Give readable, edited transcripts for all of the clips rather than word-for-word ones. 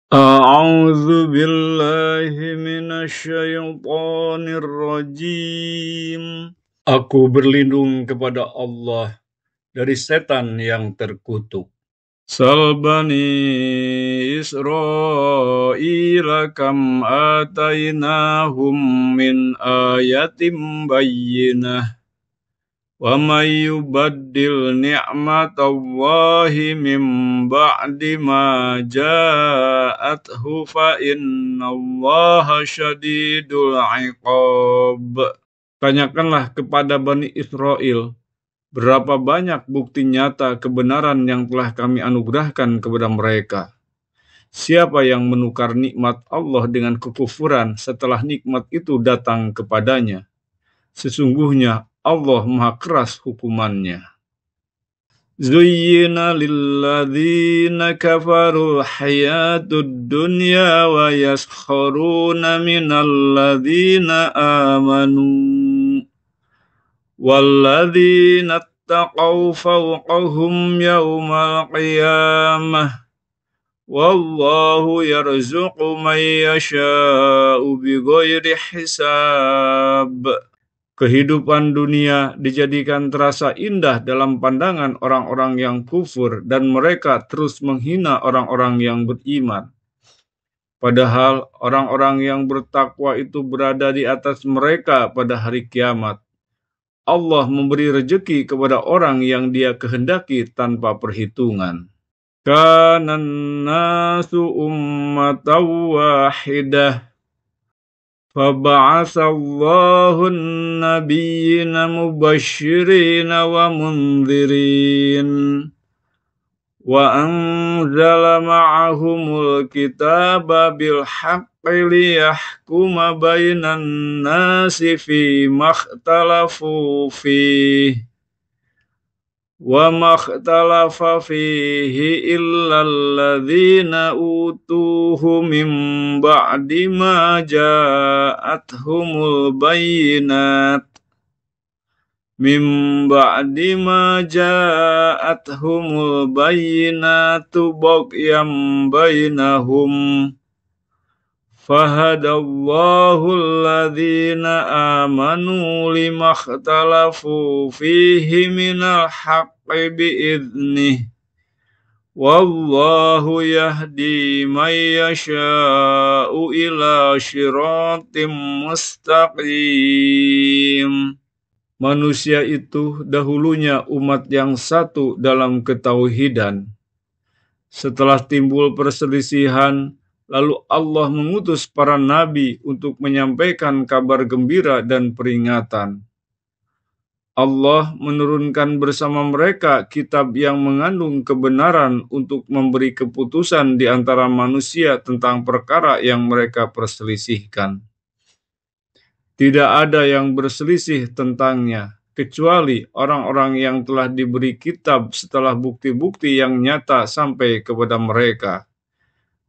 A'udzu billahi minasyaitonir rajim. Aku berlindung kepada Allah dari setan yang terkutuk. Sal bani Israila kam atainahum min ayatim bayyinah. Wa may yubaddil ni'matallahi min ba'di ma ja'athu fa innallaha syadidul 'iqab. Tanyakanlah kepada Bani Israel, berapa banyak bukti nyata kebenaran yang telah kami anugerahkan kepada mereka. Siapa yang menukar nikmat Allah dengan kekufuran setelah nikmat itu datang kepadanya? Sesungguhnya Allah maha keras hukumannya. Zuyyina lilladzina kafarul hayatud dunya wa yaskharuna minalladzina amanu walladzina attaqaw fawqahum yawmal qiyamah wallahu yarzuqu man yasha'u bighairi hisab. Kehidupan dunia dijadikan terasa indah dalam pandangan orang-orang yang kufur dan mereka terus menghina orang-orang yang beriman. Padahal orang-orang yang bertakwa itu berada di atas mereka pada hari kiamat. Allah memberi rejeki kepada orang yang Dia kehendaki tanpa perhitungan. Kanan nasu ummatan wahidah. Faba'atsallahu an-nabiyyina mubashshirina wa mundhirin wa anzala ma'ahumul kitaba bil haqqi liyahkuma bainan nasi fima ikhtalafu fihi wa makhtalafa fihi illa alladzina utuhu min ba'di ma ja'athumul bayyinat baghyan bainahum fahadallahu alladzina amanu lima ikhtalafu fihi minal haqqi bi'idnih wallahu yahdi man yasha'u ila syiratim mustaqim. Manusia itu dahulunya umat yang satu dalam ketauhidan. Setelah timbul perselisihan, lalu Allah mengutus para nabi untuk menyampaikan kabar gembira dan peringatan. Allah menurunkan bersama mereka kitab yang mengandung kebenaran untuk memberi keputusan di antara manusia tentang perkara yang mereka perselisihkan. Tidak ada yang berselisih tentangnya, kecuali orang-orang yang telah diberi kitab setelah bukti-bukti yang nyata sampai kepada mereka.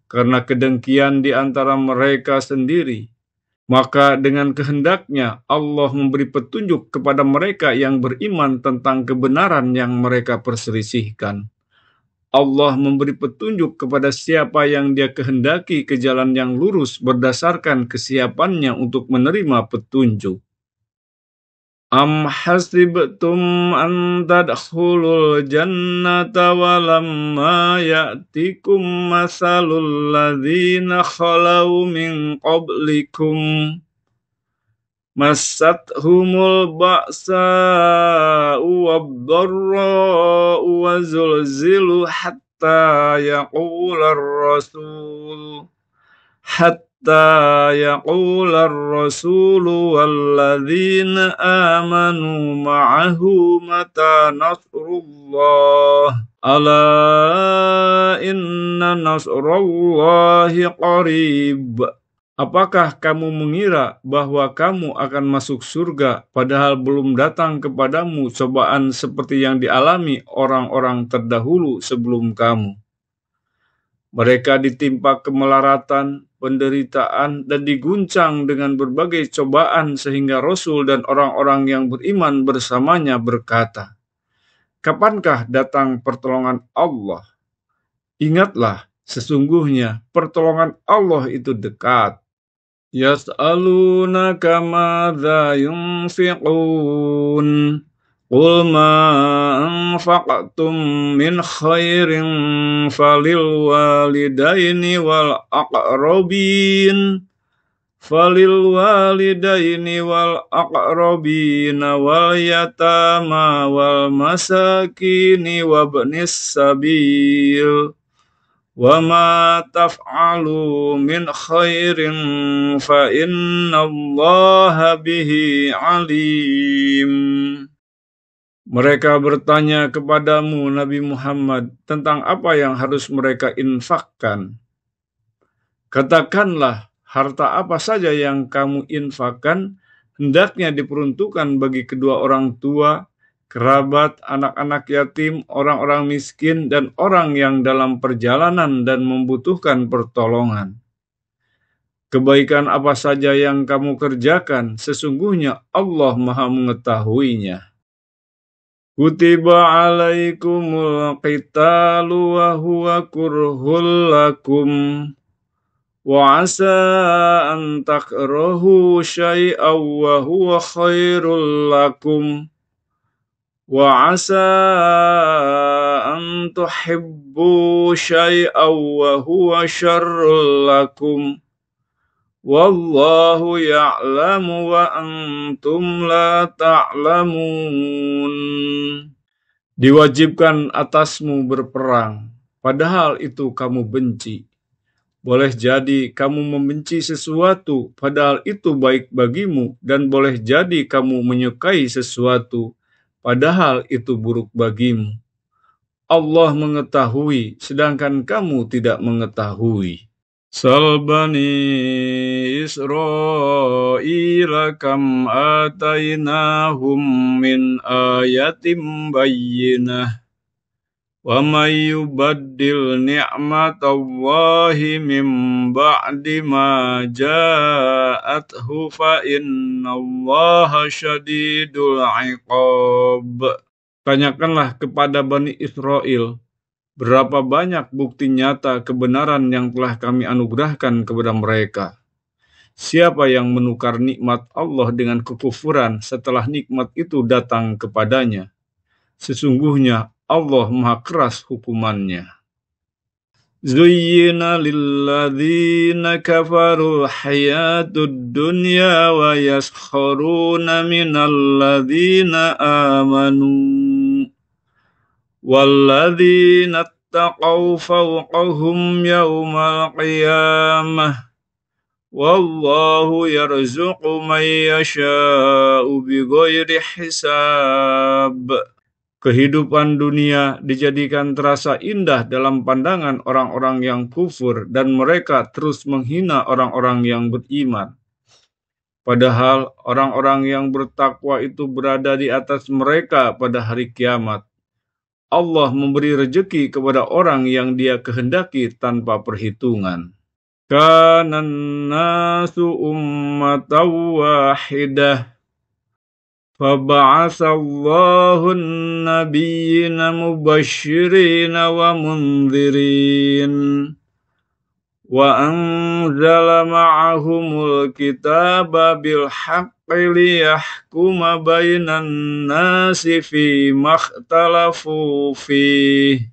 Karena kedengkian di antara mereka sendiri, maka dengan kehendaknya Allah memberi petunjuk kepada mereka yang beriman tentang kebenaran yang mereka perselisihkan. Allah memberi petunjuk kepada siapa yang Dia kehendaki ke jalan yang lurus berdasarkan kesiapannya untuk menerima petunjuk. Am hasibtum an tadkhulul jannata walamma ya'tikum masalul ladzina khalau min qablikum massathumul ba'sa'u wad-dharra'u wa zulzilu hatta yaqular rasulu walladzina amanu ma'ahu mata nasrullah ala inna nasrullahi qarib. Apakah kamu mengira bahwa kamu akan masuk surga padahal belum datang kepadamu cobaan seperti yang dialami orang-orang terdahulu sebelum kamu? Mereka ditimpa kemelaratan, penderitaan, dan diguncang dengan berbagai cobaan sehingga Rasul dan orang-orang yang beriman bersamanya berkata, "Kapankah datang pertolongan Allah?" Ingatlah, Sesungguhnya pertolongan Allah itu dekat. Yas'alunaka madza yunfiqun. Qul ma anfaqtum min khairin falil walidaini wal aqrabin wal yatama wal masakini wabnis sabil. Wa ma taf'alu min khairin fa innallaha bihi alim. Mereka bertanya kepadamu Nabi Muhammad tentang apa yang harus mereka infakkan. Katakanlah, harta apa saja yang kamu infakkan hendaknya diperuntukkan bagi kedua orang tua, kerabat, anak-anak yatim, orang-orang miskin, dan orang yang dalam perjalanan dan membutuhkan pertolongan. Kebaikan apa saja yang kamu kerjakan, sesungguhnya Allah Maha mengetahuinya. Kutiba alaikumul qitalu wa huwa kurhul lakum. Wa asa an takrahu syai'aw wa huwa khairul lakum. Wa asa an tuhibbu syai'aw wa huwa syarrul lakum. Wallahu ya'lamu wa antum la ta'lamun. Diwajibkan atasmu berperang, padahal itu kamu benci. Boleh jadi kamu membenci sesuatu, padahal itu baik bagimu, dan boleh jadi kamu menyukai sesuatu, padahal itu buruk bagimu. Allah mengetahui, sedangkan kamu tidak mengetahui. Sal bani Israila kam atainahum min ayatim bayyinah. Wa may yubaddil ni'matallahi min ba'di ma ja'athu fa innallaha syadidul 'iqab. Tanyakanlah kepada Bani Israel, berapa banyak bukti nyata kebenaran yang telah kami anugerahkan kepada mereka. Siapa yang menukar nikmat Allah dengan kekufuran setelah nikmat itu datang kepadanya? Sesungguhnya Allah Maha keras hukumannya. Zuyyina lilladzina kafarul hayatud dunya wa yaskharuna minalladzina amanu. Walladzina attaqaw fawqahum yawmal qiyamah. Wallahu yarzuqu man yasha'u bighairi hisab. Kehidupan dunia dijadikan terasa indah dalam pandangan orang-orang yang kufur dan mereka terus menghina orang-orang yang beriman. Padahal orang-orang yang bertakwa itu berada di atas mereka pada hari kiamat. Allah memberi rejeki kepada orang yang Dia kehendaki tanpa perhitungan. Kanan nasu ummatan wahidah. Faba'atsallahu an-nabiyyina mubashshirina wa mundhirin. Wa anzala ma'ahumul kitaba bil haqqi liyahkuma bainan nasi fi makhtalafu fihi.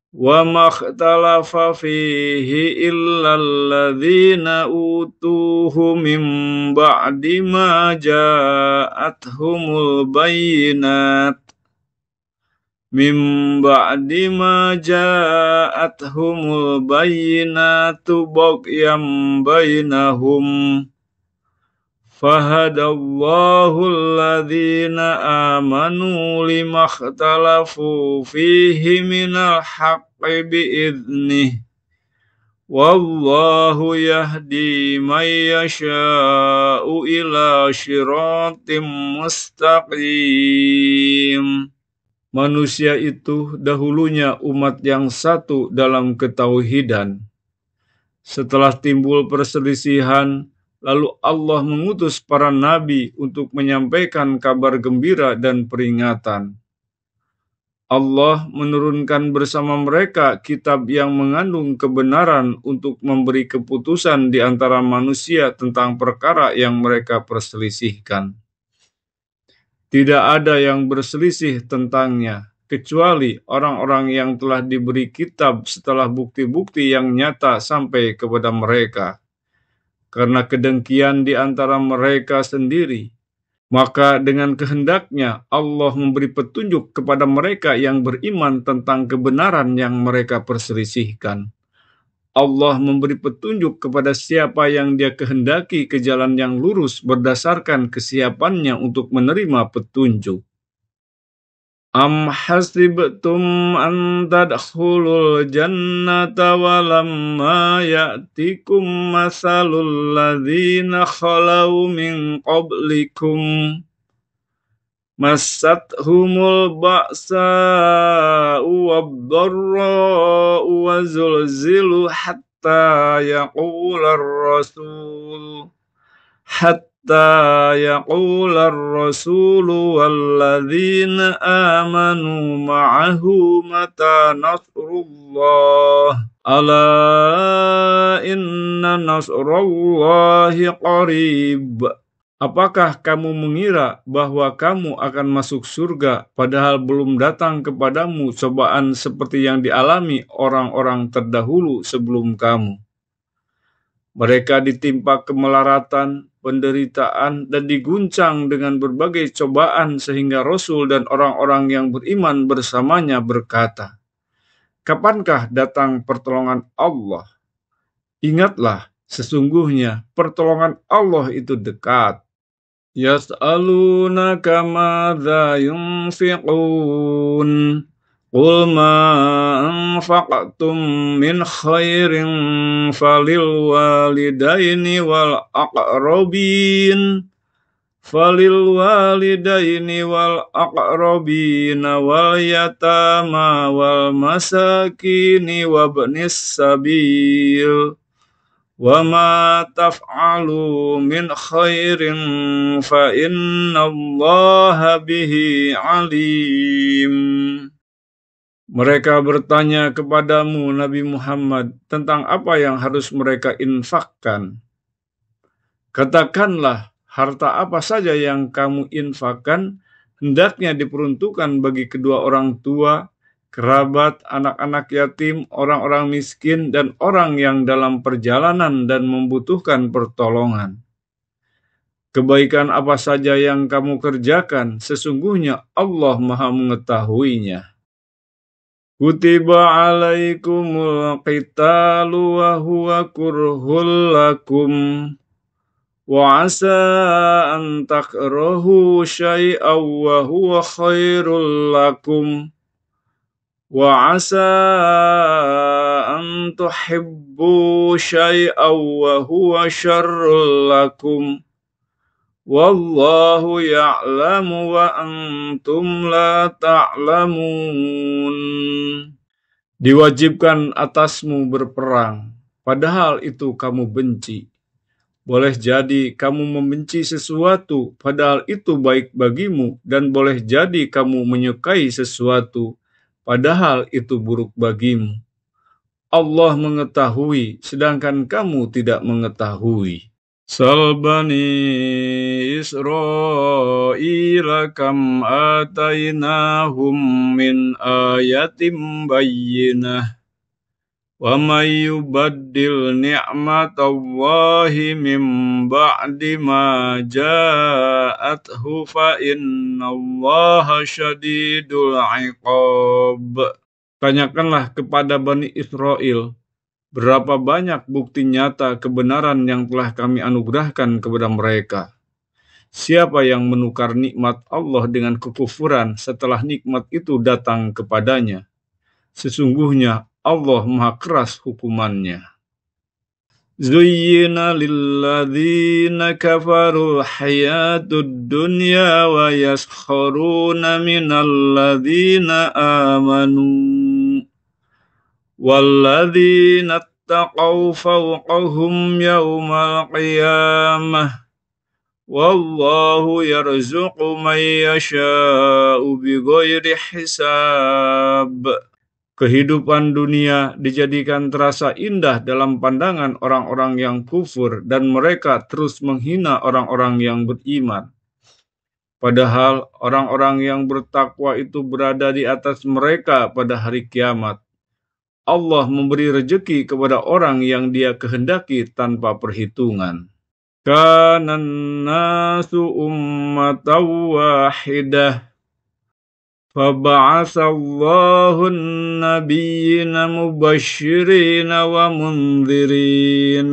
Wa makhtalafa fihi illa alladhina utuhu min ba'di ma ja'athumul bayyinat. Min ba'di ma ja'athumul bayyinatu baghyan bainahum. Fahadallahu alladhina amanu limakhtalafu fihi minal haqqi bi'idhnih. Wallahu yahdi man yasha'u ila syiratim mustaqim. Manusia itu dahulunya umat yang satu dalam ketauhidan. Setelah timbul perselisihan, lalu Allah mengutus para nabi untuk menyampaikan kabar gembira dan peringatan. Allah menurunkan bersama mereka kitab yang mengandung kebenaran untuk memberi keputusan di antara manusia tentang perkara yang mereka perselisihkan. Tidak ada yang berselisih tentangnya, kecuali orang-orang yang telah diberi kitab setelah bukti-bukti yang nyata sampai kepada mereka. Karena kedengkian di antara mereka sendiri, maka dengan kehendaknya Allah memberi petunjuk kepada mereka yang beriman tentang kebenaran yang mereka perselisihkan. Allah memberi petunjuk kepada siapa yang Dia kehendaki ke jalan yang lurus berdasarkan kesiapannya untuk menerima petunjuk. Am hasibtum an tadkhulul jannata walamma ya'tikum masalul ladzina khalau min qablikum massathumul ba'sa'u wad-dharra'u wa zulzilu hatta yaqular rasulu walladzina amanu ma'ahu mata nasrullah ala inna nasrullahi qarib. Apakah kamu mengira bahwa kamu akan masuk surga padahal belum datang kepadamu cobaan seperti yang dialami orang-orang terdahulu sebelum kamu? Mereka ditimpa kemelaratan, penderitaan, dan diguncang dengan berbagai cobaan sehingga Rasul dan orang-orang yang beriman bersamanya berkata, "Kapankah datang pertolongan Allah?" Ingatlah, sesungguhnya pertolongan Allah itu dekat. Yas'alunaka madza yunfiqun qul ma anfaqtum min khairin falil walidaini wal aqrabin wal yatama wal masakini wabnis sabil wa ma taf'alu min khairin fa innallaha bihi alim. Mereka bertanya kepadamu Nabi Muhammad tentang apa yang harus mereka infakkan. Katakanlah, harta apa saja yang kamu infakkan hendaknya diperuntukkan bagi kedua orang tua, kerabat, anak-anak yatim, orang-orang miskin, dan orang yang dalam perjalanan dan membutuhkan pertolongan. Kebaikan apa saja yang kamu kerjakan, sesungguhnya Allah Maha mengetahuinya. Kutiba alaikumul qitalu wa huwa kurhul lakum wa asa an takrahu syai'aw wa huwa khairul lakum wa asa an tuhibbu syai'aw wa huwa syarrul lakum wallahu ya'lamu wa antum la ta'lamun. Diwajibkan atasmu berperang, padahal itu kamu benci. Boleh jadi kamu membenci sesuatu, padahal itu baik bagimu, dan boleh jadi kamu menyukai sesuatu, padahal itu buruk bagimu. Allah mengetahui, sedangkan kamu tidak mengetahui. Sal bani Israila kam atainahum min ayatim bayyinah wa may yubaddil ni'matallahi min ba'di ma ja'athu fa innallaha syadidul 'iqab. Tanyakanlah kepada Bani Israel, berapa banyak bukti nyata kebenaran yang telah kami anugerahkan kepada mereka. Siapa yang menukar nikmat Allah dengan kekufuran setelah nikmat itu datang kepadanya? Sesungguhnya Allah Maha keras hukumannya. Zuyyina lilladzina kafarul hayatud dunya wa yaskharuna minal ladzina amanu walladzina attaqaw fawqahum yawmal qiyamah Wallahu yarzuqu man yasha'u bighairi hisab. Kehidupan dunia dijadikan terasa indah dalam pandangan orang-orang yang kufur dan mereka terus menghina orang-orang yang beriman. Padahal orang-orang yang bertakwa itu berada di atas mereka pada hari kiamat. Allah memberi rejeki kepada orang yang Dia kehendaki tanpa perhitungan. Kanan nasu ummatan wahidah faba'atsallahu an-nabiyyina mubashshirina wa mundhirin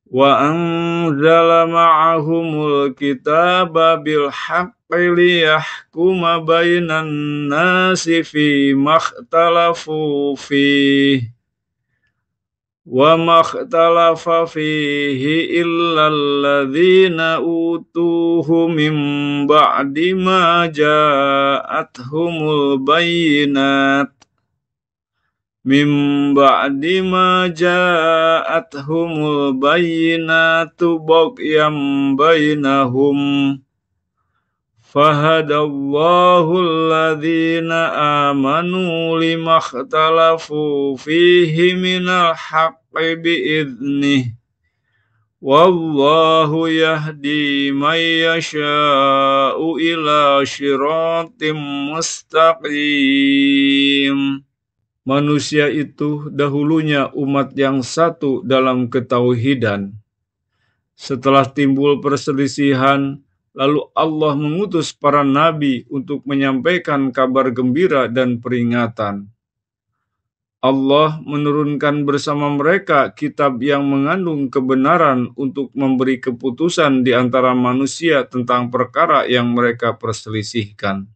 wa anzala ma'ahumul kitaba bil haqqi liyahkuma bainan nasi fi makhtalafu fihi wa makhtalafa fihi illa alladhina utuhu min ba'di ma ja'athumul bayyinat baghyan bainahum fahadallahu alladhina amanu limakhtalafu fihi minal haqqi bi'idhnih wallahu yahdi man yasha'u ila shiratim mustaqim. Manusia itu dahulunya umat yang satu dalam ketauhidan. Setelah timbul perselisihan, lalu Allah mengutus para nabi untuk menyampaikan kabar gembira dan peringatan. Allah menurunkan bersama mereka kitab yang mengandung kebenaran untuk memberi keputusan di antara manusia tentang perkara yang mereka perselisihkan.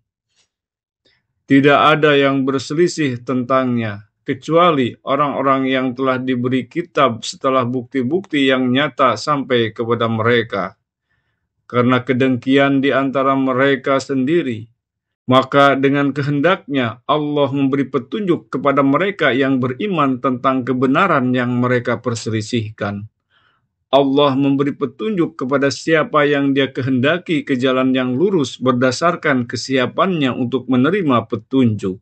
Tidak ada yang berselisih tentangnya, kecuali orang-orang yang telah diberi kitab setelah bukti-bukti yang nyata sampai kepada mereka. Karena kedengkian di antara mereka sendiri, maka dengan kehendaknya Allah memberi petunjuk kepada mereka yang beriman tentang kebenaran yang mereka perselisihkan. Allah memberi petunjuk kepada siapa yang Dia kehendaki ke jalan yang lurus berdasarkan kesiapannya untuk menerima petunjuk.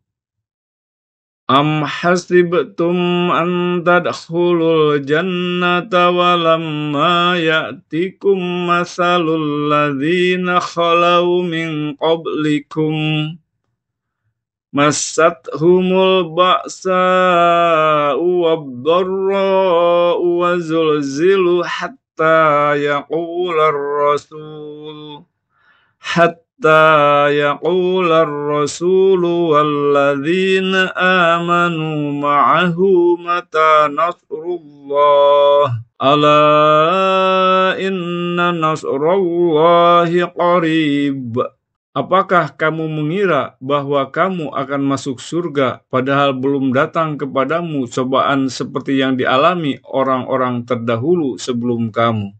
Am hasibtum an tadkhulul jannata walamma ya'tikum mathalul ladzina khalau min qablikum massathumul ba'sa'u wad-dharra'u wa zulzilu hatta yaqular rasulu walladzina amanu ma'ahu mata nasrullah ala inna nasrullahi qarib. Apakah kamu mengira bahwa kamu akan masuk surga padahal belum datang kepadamu cobaan seperti yang dialami orang-orang terdahulu sebelum kamu?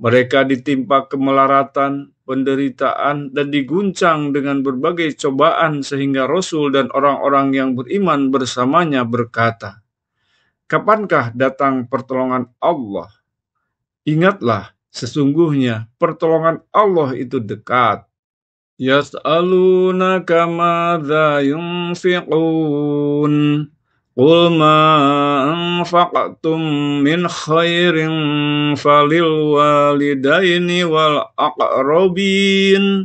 Mereka ditimpa kemelaratan, penderitaan, dan diguncang dengan berbagai cobaan sehingga Rasul dan orang-orang yang beriman bersamanya berkata, "Kapankah datang pertolongan Allah?" Ingatlah, sesungguhnya pertolongan Allah itu dekat. Yas'alunaka madza yunfiqun qul ma anfaqtum min khairin falil walidaini wal aqrabin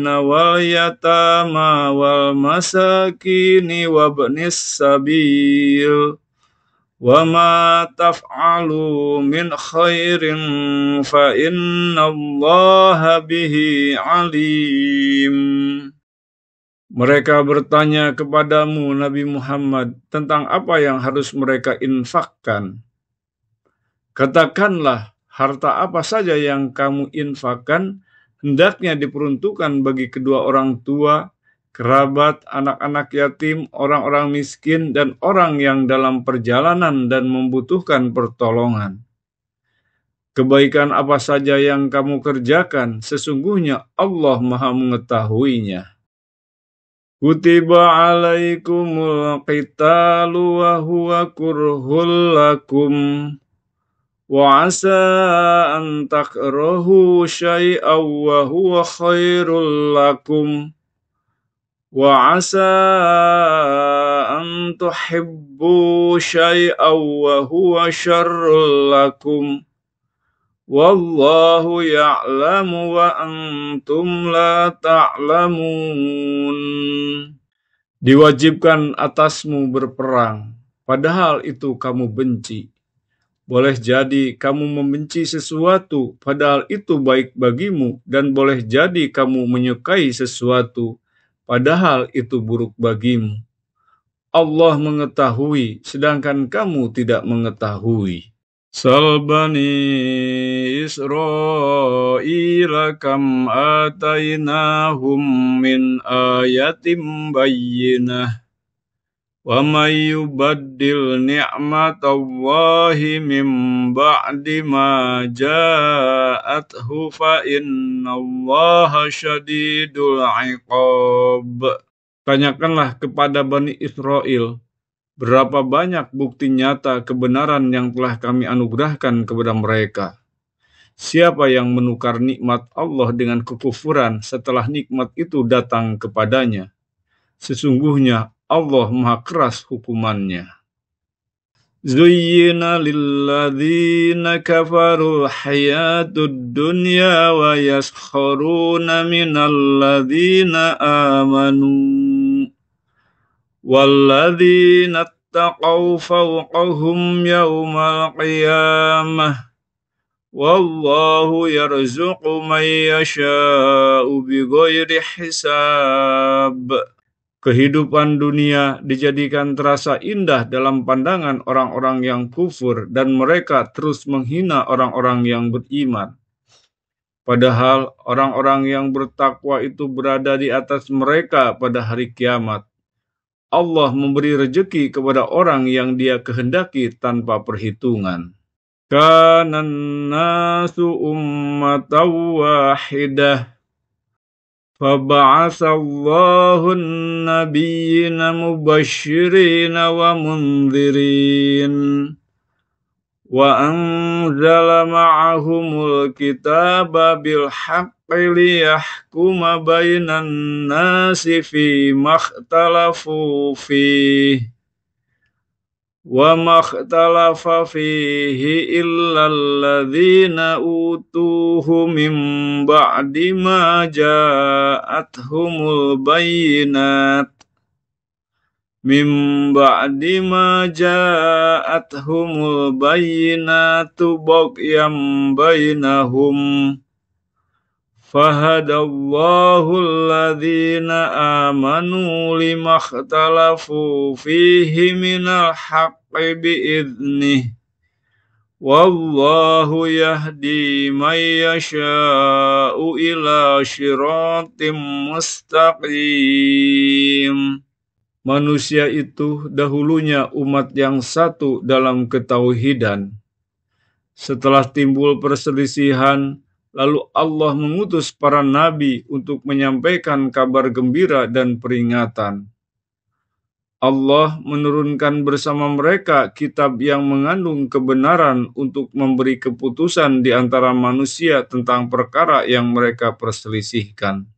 wal yatama wal masakini wabnis sabil wa ma taf'alu min khairin fa innallaha bihi alim. Mereka bertanya kepadamu Nabi Muhammad tentang apa yang harus mereka infakkan. Katakanlah, harta apa saja yang kamu infakkan hendaknya diperuntukkan bagi kedua orang tua, kerabat, anak-anak yatim, orang-orang miskin, dan orang yang dalam perjalanan dan membutuhkan pertolongan. Kebaikan apa saja yang kamu kerjakan, sesungguhnya Allah Maha mengetahuinya. Kutiba alaikumul qitalu wa huwa kurhul lakum wa asa an takrahu syai'aw wa huwa khairul lakum wa asa an tuhibbu syai'aw wa huwa syarrul lakum wallahu ya'lamu wa antum la ta'lamun. Diwajibkan atasmu berperang, padahal itu kamu benci. Boleh jadi kamu membenci sesuatu, padahal itu baik bagimu, dan boleh jadi kamu menyukai sesuatu, padahal itu buruk bagimu. Allah mengetahui, sedangkan kamu tidak mengetahui. Sal bani Israila kam atainahum min ayatim bayyinah wa may yubaddil ni'matallahi min ba'di ma ja'athu fa innallaha syadidul 'iqab. Tanyakanlah kepada Bani Israel, berapa banyak bukti nyata kebenaran yang telah kami anugerahkan kepada mereka. Siapa yang menukar nikmat Allah dengan kekufuran setelah nikmat itu datang kepadanya? Sesungguhnya Allah maha keras hukumannya. Zuyyina lilladzina kafarul hayatud dunya wa yaskharuna minalladzina amanu. Walladzina attaqaw fawqahum yawmal qiyamah wallahu yarzuqu man yasha'u bighairi hisab. Kehidupan dunia dijadikan terasa indah dalam pandangan orang-orang yang kufur dan mereka terus menghina orang-orang yang beriman. Padahal orang-orang yang bertakwa itu berada di atas mereka pada hari kiamat. Allah memberi rejeki kepada orang yang Dia kehendaki tanpa perhitungan. Kanan nasu ummatan wahidah faba'atsallahu an-nabiyyina mubashshirina wa mundhirin wa anzala ma'ahumul kitaba bil haqqi liyahkuma bainan nasi fi makhtalafu fihi wa makhtalafa fihi illa alladhina utuhu min ba'di ma ja'athumul bayyinat baghyan bainahum fahadallahu alladhina amanu limakhtalafu fihi minal haqqi bi'idhnih wallahu yahdi man yasha'u ila syiratim mustaqim. Manusia itu dahulunya umat yang satu dalam ketauhidan. Setelah timbul perselisihan, lalu Allah mengutus para nabi untuk menyampaikan kabar gembira dan peringatan. Allah menurunkan bersama mereka kitab yang mengandung kebenaran untuk memberi keputusan di antara manusia tentang perkara yang mereka perselisihkan.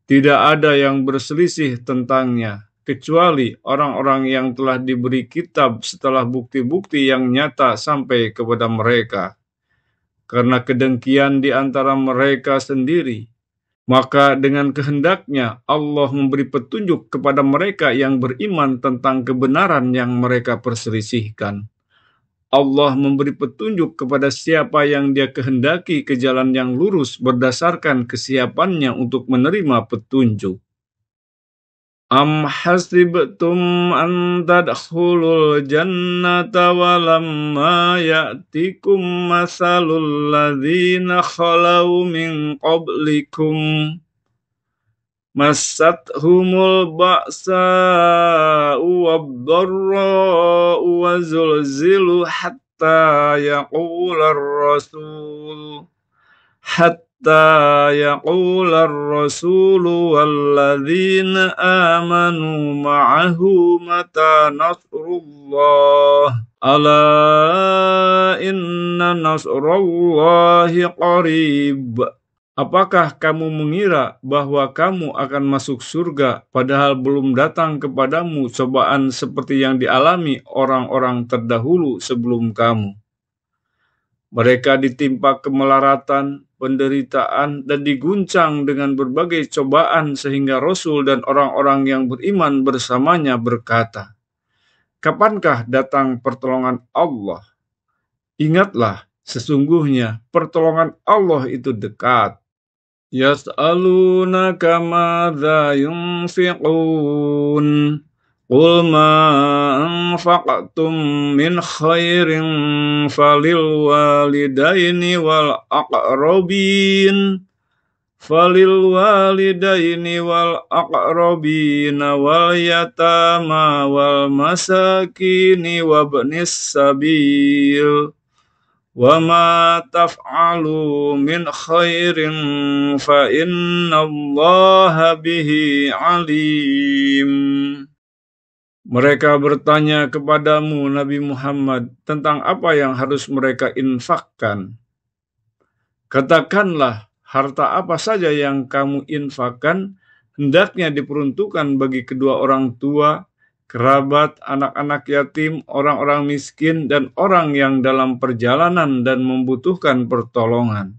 Tidak ada yang berselisih tentangnya, kecuali orang-orang yang telah diberi kitab setelah bukti-bukti yang nyata sampai kepada mereka. Karena kedengkian di antara mereka sendiri, maka dengan kehendaknya Allah memberi petunjuk kepada mereka yang beriman tentang kebenaran yang mereka perselisihkan. Allah memberi petunjuk kepada siapa yang Dia kehendaki ke jalan yang lurus berdasarkan kesiapannya untuk menerima petunjuk. Am hasibtum an tadkhulul jannata walamma ya'tikum mathalul ladzina khalau min qablikum massathumul ba'sa'u wad-dharra'u wa zulzilu hatta يقول الرسول والذين آمنوا معه متى نصر الله ألا إن نصر الله قريب. Apakah kamu mengira bahwa kamu akan masuk surga padahal belum datang kepadamu cobaan seperti yang dialami orang-orang terdahulu sebelum kamu? Mereka ditimpa kemelaratan, penderitaan, dan diguncang dengan berbagai cobaan sehingga Rasul dan orang-orang yang beriman bersamanya berkata, "Kapankah datang pertolongan Allah?" Ingatlah, sesungguhnya pertolongan Allah itu dekat. Yas'alunaka madza yunfiqun qul ma anfaqtum min khairin falil walidaini wal aqrabin wal yatama wal masakini wabnis sabil wa ma taf'alu min khairin fa innallaha bihi alim. Mereka bertanya kepadamu Nabi Muhammad tentang apa yang harus mereka infakkan. Katakanlah, harta apa saja yang kamu infakkan hendaknya diperuntukkan bagi kedua orang tua, kerabat, anak-anak yatim, orang-orang miskin, dan orang yang dalam perjalanan dan membutuhkan pertolongan.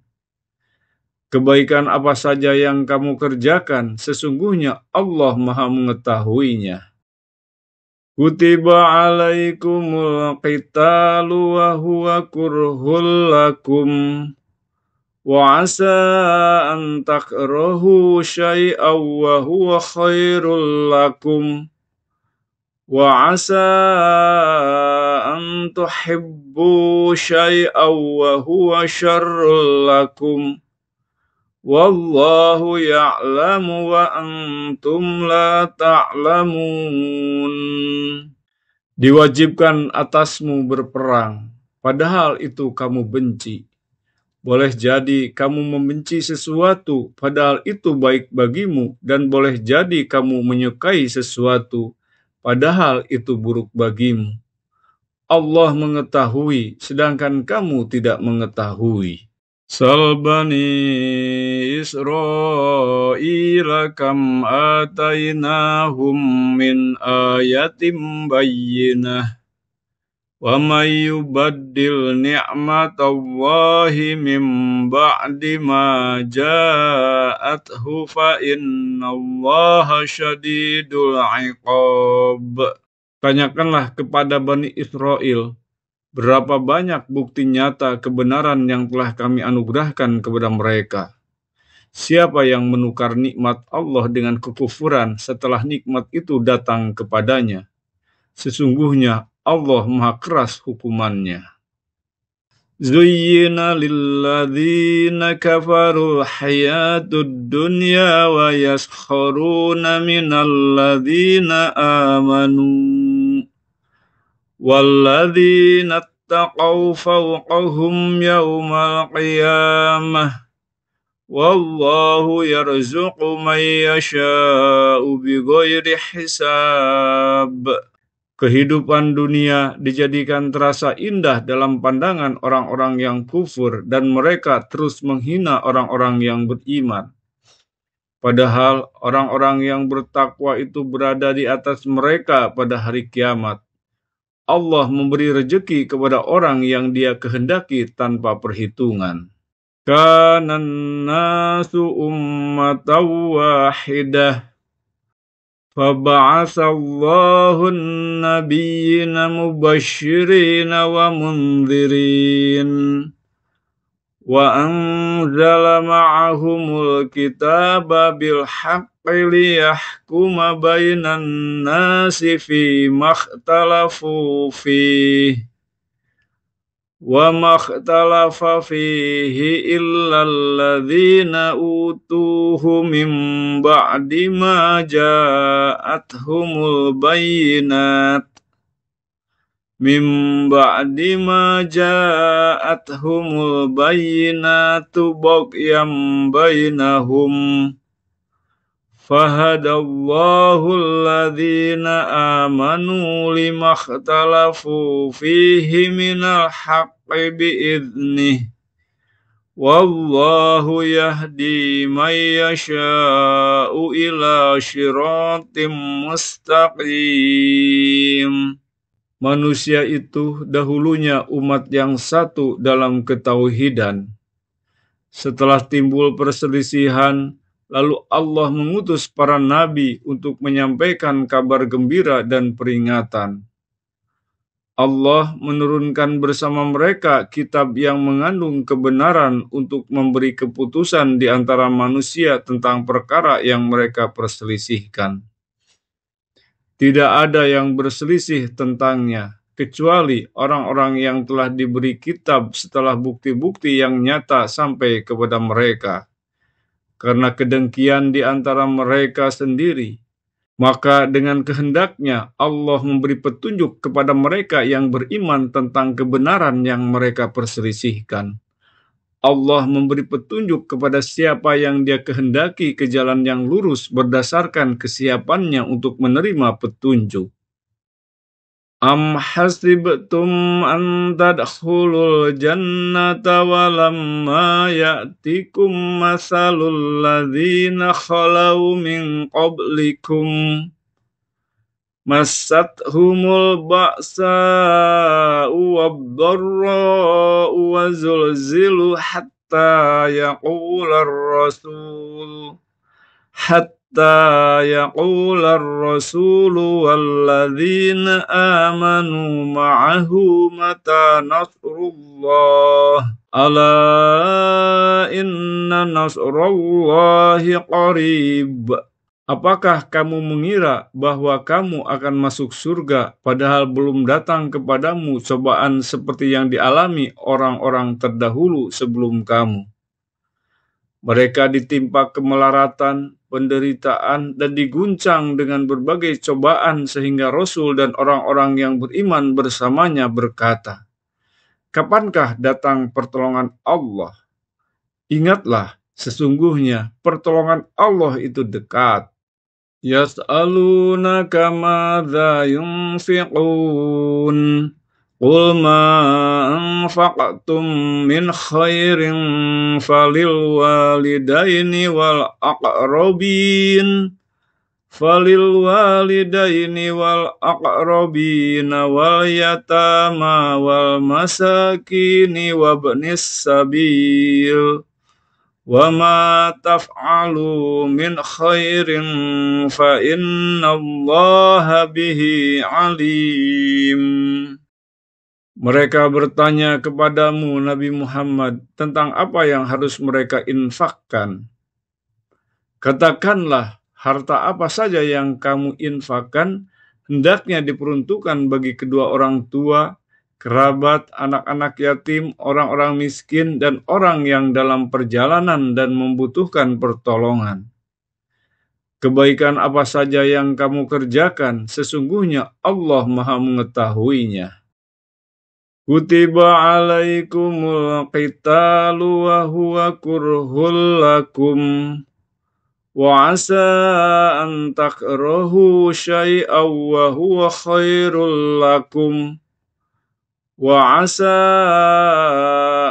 Kebaikan apa saja yang kamu kerjakan, sesungguhnya Allah Maha mengetahuinya. Kutiba alaikumul qitalu wa huwa kurhul lakum wa asa an takrahu syai'aw wa huwa khairul lakum wa asa an tuhibbu syai'aw wa huwa syarrul lakum wallahu ya'lamu wa antum la ta'lamun. Diwajibkan atasmu berperang, padahal itu kamu benci. Boleh jadi kamu membenci sesuatu, padahal itu baik bagimu, dan boleh jadi kamu menyukai sesuatu, padahal itu buruk bagimu. Allah mengetahui, sedangkan kamu tidak mengetahui. Sal bani Israila kam atainahum min ayatim bayyinah wa may yubaddil ni'matallahi min ba'di ma ja'athu fa innallaha syadidul 'iqab. Tanyakanlah kepada Bani Israel, berapa banyak bukti nyata kebenaran yang telah kami anugerahkan kepada mereka. Siapa yang menukar nikmat Allah dengan kekufuran setelah nikmat itu datang kepadanya? Sesungguhnya Allah maha keras hukumannya. Zuyyina lilladzina kafarul hayatud dunya wa yaskharuna minalladzina amanu walladzina attaqaw fawqahum yawmal qiyamah wallahu yarzuqu man yasha'u bighairi hisab. Kehidupan dunia dijadikan terasa indah dalam pandangan orang-orang yang kufur dan mereka terus menghina orang-orang yang beriman. Padahal orang-orang yang bertakwa itu berada di atas mereka pada hari kiamat. Allah memberi rejeki kepada orang yang Dia kehendaki tanpa perhitungan. Kanan nasu ummatan wahidah faba'atsallahu an-nabiyyina mubashshirina wa mundhirin wa anzala ma'ahumul kitaba bil haqqi liyahkuma bainan nasi fi makhtalafu fihi wa makhtalafa fihi illa alladzina utuhu min ba'di ma ja'athumul bayyinat Min ba'di ma ja'athumul bayyinatu baghyan bainahum fahadallahu alladhina amanu lima ikhtalafu fihi minal haqqi bi'idhnih wallahu yahdi man yasha'u ila syiratim mustaqim. Manusia itu dahulunya umat yang satu dalam ketauhidan. Setelah timbul perselisihan, lalu Allah mengutus para nabi untuk menyampaikan kabar gembira dan peringatan. Allah menurunkan bersama mereka kitab yang mengandung kebenaran untuk memberi keputusan di antara manusia tentang perkara yang mereka perselisihkan. Tidak ada yang berselisih tentangnya, kecuali orang-orang yang telah diberi kitab setelah bukti-bukti yang nyata sampai kepada mereka. Karena kedengkian di antara mereka sendiri, maka dengan kehendaknya Allah memberi petunjuk kepada mereka yang beriman tentang kebenaran yang mereka perselisihkan. Allah memberi petunjuk kepada siapa yang Dia kehendaki ke jalan yang lurus berdasarkan kesiapannya untuk menerima petunjuk. Am hasibtum an tadkhulul jannata walamma ya'tikum mathalul ladzina khalau min qablikum massathumul ba'sa'u wad-dharra'u wa zulzilu hatta yaqular rasulu walladzina amanu ma'ahu mata nasrullah ala inna nasrullahi qarib. Apakah kamu mengira bahwa kamu akan masuk surga padahal belum datang kepadamu cobaan seperti yang dialami orang-orang terdahulu sebelum kamu? Mereka ditimpa kemelaratan, penderitaan, dan diguncang dengan berbagai cobaan sehingga Rasul dan orang-orang yang beriman bersamanya berkata, "Kapankah datang pertolongan Allah?" Ingatlah, sesungguhnya pertolongan Allah itu dekat. Yas'alunaka madza yunfiqun qul ma anfaqtum min khairin falil walidaini wal aqrabin wal yatama wal masakini wabnis sabil wa ma taf'alu min khairin fa innallaha bihi alim. Mereka bertanya kepadamu Nabi Muhammad tentang apa yang harus mereka infakkan. Katakanlah, harta apa saja yang kamu infakkan hendaknya diperuntukkan bagi kedua orang tua, kerabat, anak-anak yatim, orang-orang miskin, dan orang yang dalam perjalanan dan membutuhkan pertolongan. Kebaikan apa saja yang kamu kerjakan, sesungguhnya Allah Maha mengetahuinya. Kutiba alaikumul qitalu wa huwa kurhul lakum wa asa an takrahu syai'aw wa huwa khairul lakum wa asa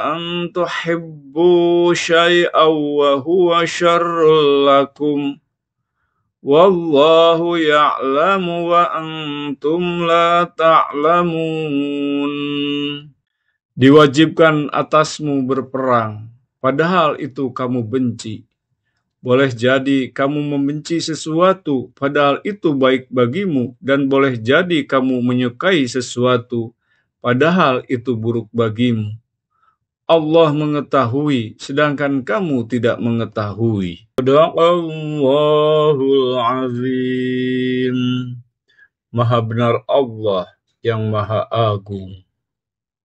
an tuhibbu syai'aw wa huwa syarrul lakum wallahu ya'lamu wa antum la ta'lamun. Diwajibkan atasmu berperang, padahal itu kamu benci. Boleh jadi kamu membenci sesuatu, padahal itu baik bagimu, dan boleh jadi kamu menyukai sesuatu, padahal itu buruk bagimu. Allah mengetahui, sedangkan kamu tidak mengetahui. Shadaqallahul azim. Maha benar Allah yang Maha Agung.